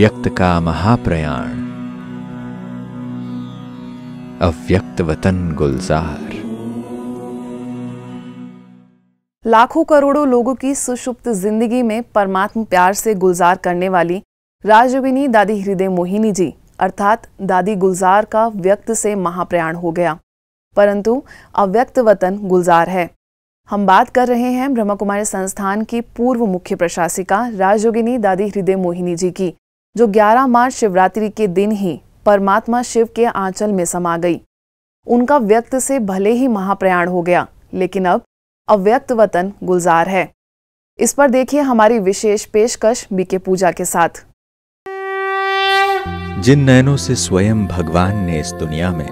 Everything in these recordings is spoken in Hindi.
व्यक्त का महाप्रयाण, अव्यक्त वतन गुलजार। लाखों करोड़ों लोगों की सुषुप्त जिंदगी में परमात्मा प्यार से गुलजार करने वाली राजयोगिनी दादी हृदय मोहिनी जी अर्थात दादी गुलजार का व्यक्त से महाप्रयाण हो गया, परंतु अव्यक्त वतन गुलजार है। हम बात कर रहे हैं ब्रह्मा कुमारी संस्थान की पूर्व मुख्य प्रशासिका राजयोगिनी दादी हृदय मोहिनी जी की, जो 11 मार्च शिवरात्रि के दिन ही परमात्मा शिव के आंचल में समा गई। उनका व्यक्त से भले ही महाप्रयाण हो गया, लेकिन अब अव्यक्त वतन गुलजार है। इस पर देखिए हमारी विशेष पेशकश बीके पूजा के साथ। जिन नयनों से स्वयं भगवान ने इस दुनिया में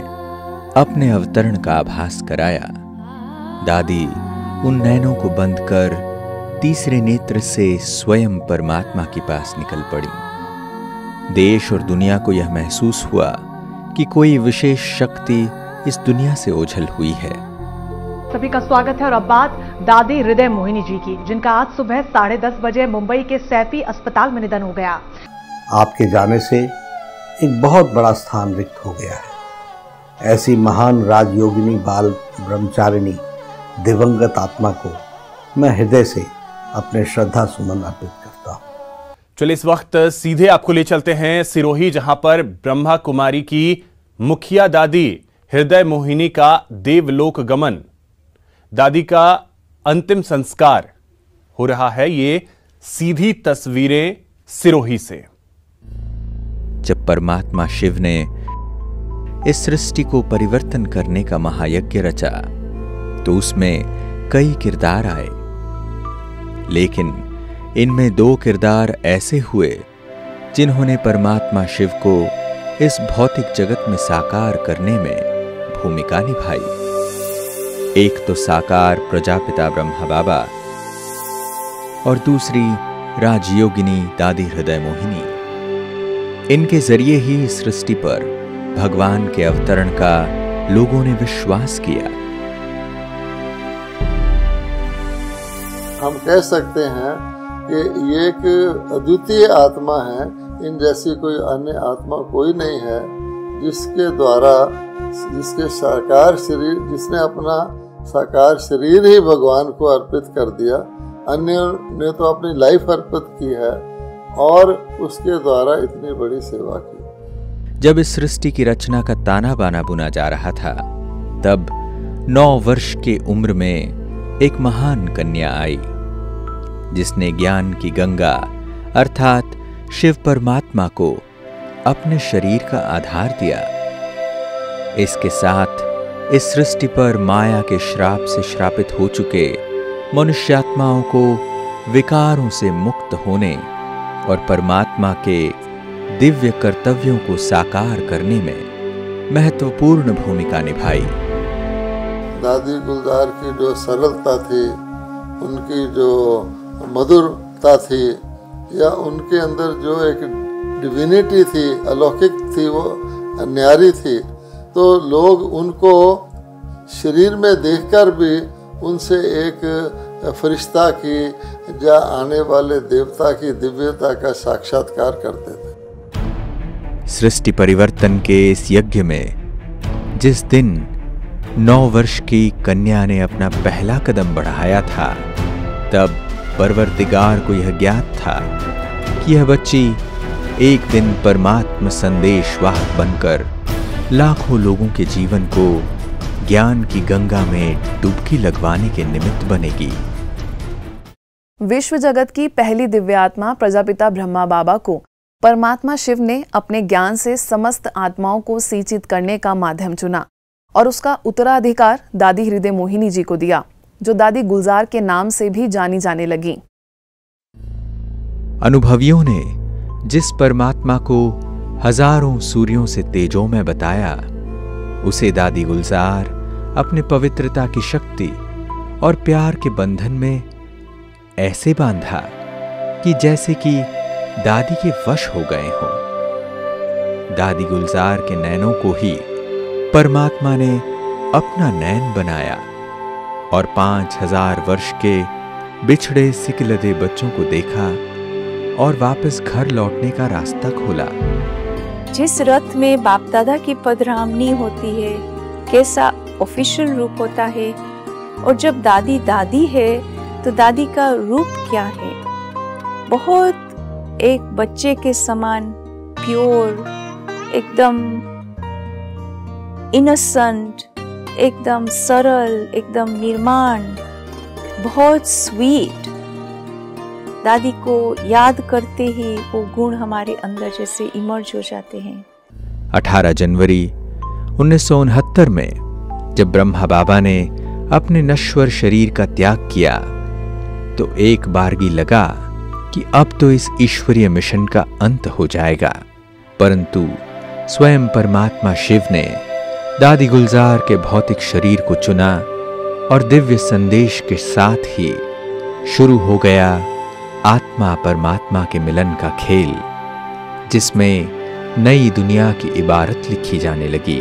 अपने अवतरण का आभास कराया, दादी उन नैनों को बंद कर तीसरे नेत्र से स्वयं परमात्मा के पास निकल पड़ी। देश और दुनिया को यह महसूस हुआ कि कोई विशेष शक्ति इस दुनिया से ओझल हुई है। सभी का स्वागत है और अब बात दादी हृदय मोहिनी जी की, जिनका आज सुबह 10:30 बजे मुंबई के सैफी अस्पताल में निधन हो गया। आपके जाने से एक बहुत बड़ा स्थान रिक्त हो गया है। ऐसी महान राजयोगिनी बाल ब्रह्मचारिणी दिवंगत आत्मा को मैं हृदय से अपने श्रद्धा सुमन अर्पित करता हूं। चलिए इस वक्त सीधे आपको ले चलते हैं सिरोही, जहां पर ब्रह्मा कुमारी की मुखिया दादी हृदय मोहिनी का देवलोक गमन, दादी का अंतिम संस्कार हो रहा है। ये सीधी तस्वीरें सिरोही से। जब परमात्मा शिव ने इस सृष्टि को परिवर्तन करने का महायज्ञ रचा, तो उसमें कई किरदार आए, लेकिन इनमें 2 किरदार ऐसे हुए जिन्होंने परमात्मा शिव को इस भौतिक जगत में साकार करने में भूमिका निभाई। एक तो साकार प्रजापिता ब्रह्मा बाबा और दूसरी राजयोगिनी दादी हृदय मोहिनी। इनके जरिए ही सृष्टि पर भगवान के अवतरण का लोगों ने विश्वास किया। हम कह सकते हैं कि ये एक अद्वितीय आत्मा है। इन जैसी कोई अन्य आत्मा कोई नहीं है जिसके द्वारा जिसने अपना साकार शरीर ही भगवान को अर्पित कर दिया। अन्य ने तो अपनी लाइफ अर्पित की है और उसके द्वारा इतनी बड़ी सेवा की। जब इस सृष्टि की रचना का ताना बाना बुना जा रहा था, तब 9 वर्ष की उम्र में एक महान कन्या आई, जिसने ज्ञान की गंगा अर्थात शिव परमात्मा को अपने शरीर का आधार दिया। इसके साथ इस सृष्टि पर माया के श्राप से श्रापित हो चुके मनुष्यात्माओं को विकारों से मुक्त होने और परमात्मा के दिव्य कर्तव्यों को साकार करने में महत्वपूर्ण भूमिका निभाई। दादी गुलजार की जो सरलता थी, उनकी जो मधुरता थी, या उनके अंदर जो एक डिविनिटी थी, अलौकिक थी, वो न्यारी थी, तो लोग उनको शरीर में देखकर भी उनसे एक फरिश्ता की या आने वाले देवता की दिव्यता का साक्षात्कार करते थे। सृष्टि परिवर्तन के इस यज्ञ में जिस दिन 9 वर्ष की कन्या ने अपना पहला कदम बढ़ाया था, तब परवरदिगार को यह ज्ञात था कि यह बच्ची एक दिन परमात्मा संदेशवाहक बनकर लाखों लोगों के जीवन को ज्ञान की गंगा में डुबकी लगवाने के निमित्त बनेगी। विश्व जगत की पहली दिव्य आत्मा प्रजापिता ब्रह्मा बाबा को परमात्मा शिव ने अपने ज्ञान से समस्त आत्माओं को सिंचित करने का माध्यम चुना और उसका उत्तराधिकार दादी हृदय मोहिनी जी को दिया, जो दादी गुलजार के नाम से भी जानी जाने लगी। अनुभवियों ने जिस परमात्मा को हजारों सूर्यों से तेजों में बताया, उसे दादी गुलजार अपने पवित्रता की शक्ति और प्यार के बंधन में ऐसे बांधा कि जैसे कि दादी के वश हो गए हों। दादी गुलजार के नैनों को ही परमात्मा ने अपना नैन बनाया और 5000 वर्ष के बिछड़े सिकलदे बच्चों को देखा और वापस घर लौटने का रास्ता खोला। जिस रथ में बाप दादा की पधरामनी होती है, कैसा ऑफिशियल रूप होता है, और जब दादी दादी है तो दादी का रूप क्या है? बहुत एक बच्चे के समान प्योर, एकदम इनोसेंट, एकदम सरल, एकदम निर्माण, बहुत स्वीट। दादी को याद करते ही वो गुण हमारे अंदर जैसे इमर्ज हो जाते हैं। 18 जनवरी 1969 में जब ब्रह्मा बाबा ने अपने नश्वर शरीर का त्याग किया तो एक बारगी लगा कि अब तो इस ईश्वरीय मिशन का अंत हो जाएगा। परंतु स्वयं परमात्मा शिव ने दादी गुलजार के भौतिक शरीर को चुना और दिव्य संदेश के साथ ही शुरू हो गया आत्मा परमात्मा के मिलन का खेल, जिसमें नई दुनिया की इबारत लिखी जाने लगी।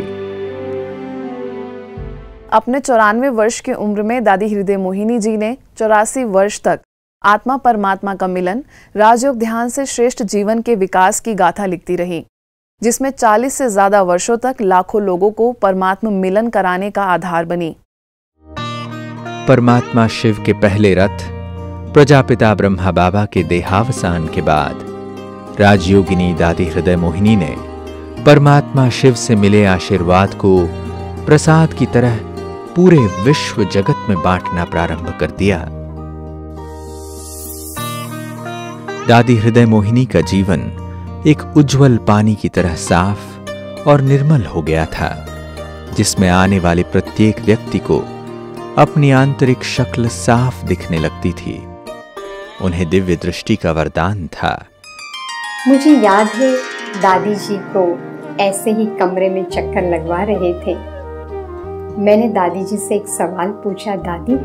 अपने 94 वर्ष की उम्र में दादी हृदय मोहिनी जी ने 84 वर्ष तक आत्मा परमात्मा का मिलन, राजयोग ध्यान से श्रेष्ठ जीवन के विकास की गाथा लिखती रही, जिसमें 40 से ज्यादा वर्षों तक लाखों लोगों को परमात्मा मिलन कराने का आधार बनी। परमात्मा शिव के पहले रथ प्रजापिता ब्रह्मा बाबा के देहावसान के बाद राजयोगिनी दादी हृदय मोहिनी ने परमात्मा शिव से मिले आशीर्वाद को प्रसाद की तरह पूरे विश्व जगत में बांटना प्रारंभ कर दिया। दादी हृदय मोहिनी का जीवन एक उज्जवल पानी की तरह साफ और निर्मल हो गया था, जिसमें आने वाले प्रत्येक व्यक्ति को अपनी आंतरिक शक्ल साफ दिखने लगती थी। उन्हें दिव्य दृष्टि का वरदान था। मुझे याद है दादी जी को ऐसे ही कमरे में चक्कर लगवा रहे थे। मैंने दादी जी से एक सवाल पूछा, दादी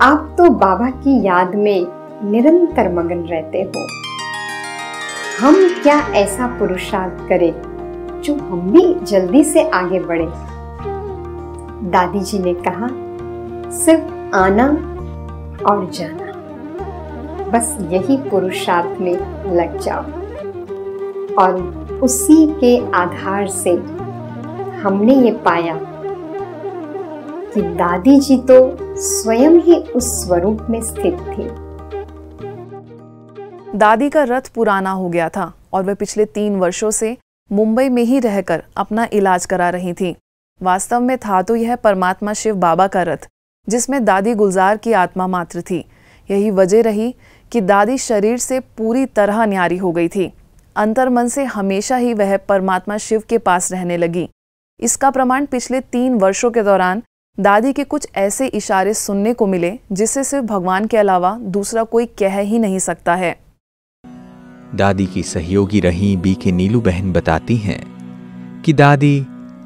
आप तो बाबा की याद में निरंतर मगन रहते हो, हम क्या ऐसा पुरुषार्थ करें जो हम भी जल्दी से आगे बढ़े? दादी जी ने कहा, सिर्फ आना और जाना, बस यही पुरुषार्थ में लग जाओ। और उसी के आधार से हमने ये पाया कि दादी जी तो स्वयं ही उस स्वरूप में स्थित थी। दादी का रथ पुराना हो गया था और वे पिछले 3 वर्षों से मुंबई में ही रहकर अपना इलाज करा रही थी। वास्तव में था तो यह परमात्मा शिव बाबा का रथ, जिसमें दादी गुलजार की आत्मा मात्र थी। यही वजह रही कि दादी शरीर से पूरी तरह न्यारी हो गई थी। अंतर्मन से हमेशा ही वह परमात्मा शिव के पास रहने लगी। इसका प्रमाण पिछले 3 वर्षों के दौरान दादी के कुछ ऐसे इशारे सुनने को मिले जिसे सिर्फ भगवान के अलावा दूसरा कोई कह ही नहीं सकता है। दादी की सहयोगी रही बीके नीलू बहन बताती हैं कि दादी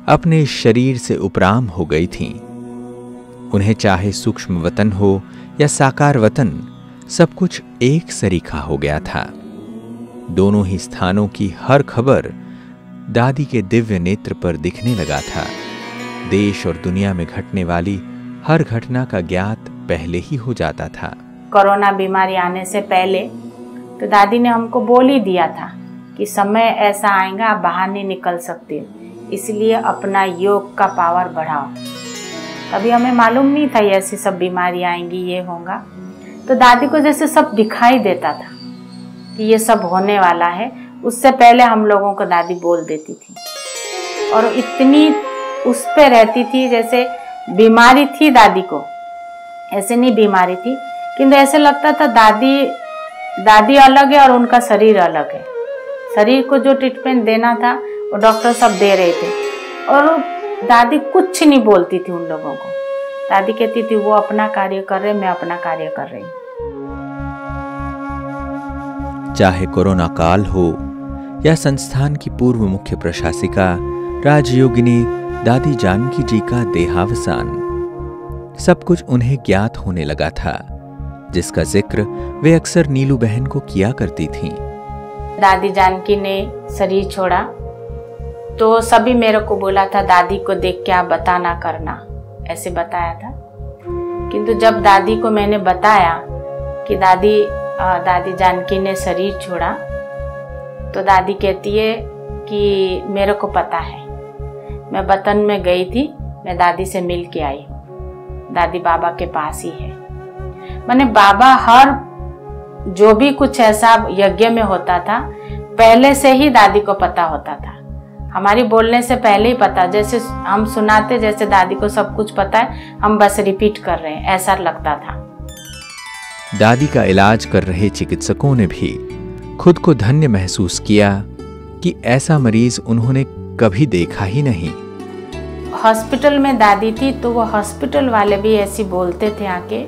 अपने शरीर से उपराम हो गई थीं। उन्हें चाहे सूक्ष्म वतन हो या साकार वतन, सब कुछ एक सरीखा हो गया था। दोनों ही स्थानों की हर खबर दादी के दिव्य नेत्र पर दिखने लगा था। देश और दुनिया में घटने वाली हर घटना का ज्ञात पहले ही हो जाता था। कोरोना बीमारी आने से पहले तो दादी ने हमको बोल ही दिया था कि समय ऐसा आएगा आप बाहर नहीं निकल सकते, इसलिए अपना योग का पावर बढ़ाओ। तभी हमें मालूम नहीं था ऐसी सब बीमारी आएंगी, ये होगा। तो दादी को जैसे सब दिखाई देता था कि ये सब होने वाला है, उससे पहले हम लोगों को दादी बोल देती थी। और इतनी उस पे रहती थी जैसे बीमारी थी दादी को, ऐसे नहीं बीमारी थी, किंतु ऐसे लगता था दादी अलग है और उनका शरीर अलग है। शरीर को जो ट्रीटमेंट देना था वो डॉक्टर सब दे रहे थे और दादी कुछ नहीं बोलती थी उन लोगों को। दादी कहती थी वो अपना कार्य कर रहे, मैं अपना कार्य कर रही। चाहे कोरोना काल हो या संस्थान की पूर्व मुख्य प्रशासिका राजयोगिनी दादी जानकी जी का देहावसान, सब कुछ उन्हें ज्ञात होने लगा था, जिसका जिक्र वे अक्सर नीलू बहन को किया करती थीं। दादी जानकी ने शरीर छोड़ा तो सभी मेरे को बोला था दादी को देख के आप बताना करना, ऐसे बताया था। किंतु जब दादी को मैंने बताया कि दादी दादी जानकी ने शरीर छोड़ा तो दादी कहती है कि मेरे को पता है, मैं वतन में गई थी, मैं दादी से मिल के आई हूँ, दादी बाबा के पास ही है। मैंने बाबा हर जो भी कुछ ऐसा यज्ञ में होता था पहले से ही दादी को पता होता था, हमारी बोलने से पहले ही पता, जैसे हम सुनाते जैसे दादी को सब कुछ पता है, हम बस रिपीट कर रहे हैं, ऐसा लगता था। दादी का इलाज कर रहे चिकित्सकों ने भी खुद को धन्य महसूस किया कि ऐसा मरीज उन्होंने कभी देखा ही नहीं। हॉस्पिटल में दादी थी तो वो हॉस्पिटल वाले भी ऐसी बोलते थे आके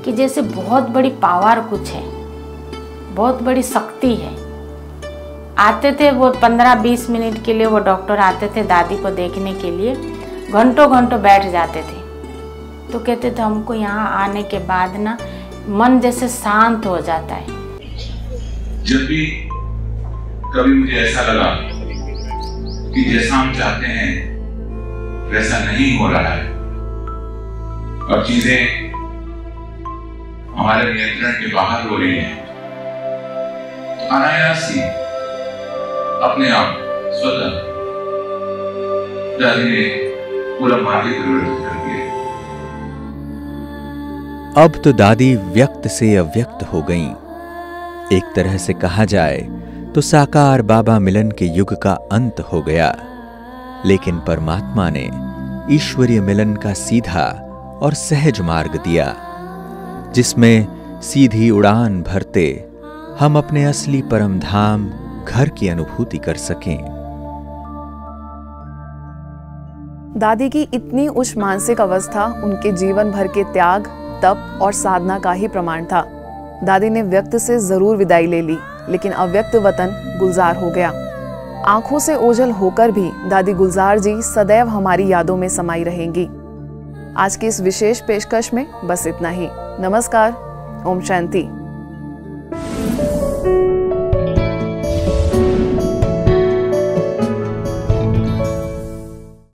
कि जैसे बहुत बड़ी पावर कुछ है, बहुत बड़ी शक्ति है। आते थे वो 15-20 मिनट के लिए, वो डॉक्टर आते थे दादी को देखने के लिए, घंटों घंटों बैठ जाते थे। तो कहते थे हमको यहाँ आने के बाद ना मन जैसे शांत हो जाता है। जब भी कभी मुझे ऐसा लगा कि जैसा हम चाहते हैं वैसा नहीं हो रहा है और चीजें हमारे नियंत्रण के बाहर हो रही हैं, तो अनायास ही अपने आप स्वतः दादी ने पूरा मार्ग परिवर्तित कर दिया। अब तो दादी व्यक्त से अव्यक्त हो गईं। एक तरह से कहा जाए तो साकार बाबा मिलन के युग का अंत हो गया, लेकिन परमात्मा ने ईश्वरीय मिलन का सीधा और सहज मार्ग दिया, जिसमें सीधी उड़ान भरते हम अपने असली परम धाम घर की अनुभूति कर सकें। दादी की इतनी उच्च मानसिक अवस्था उनके जीवन भर के त्याग, तप और साधना का ही प्रमाण था। दादी ने व्यक्त से जरूर विदाई ले ली, लेकिन अव्यक्त वतन गुलजार हो गया। आंखों से ओझल होकर भी दादी गुलजार जी सदैव हमारी यादों में समाई रहेंगी। आज की इस विशेष पेशकश में बस इतना ही। नमस्कार, ओम शांति।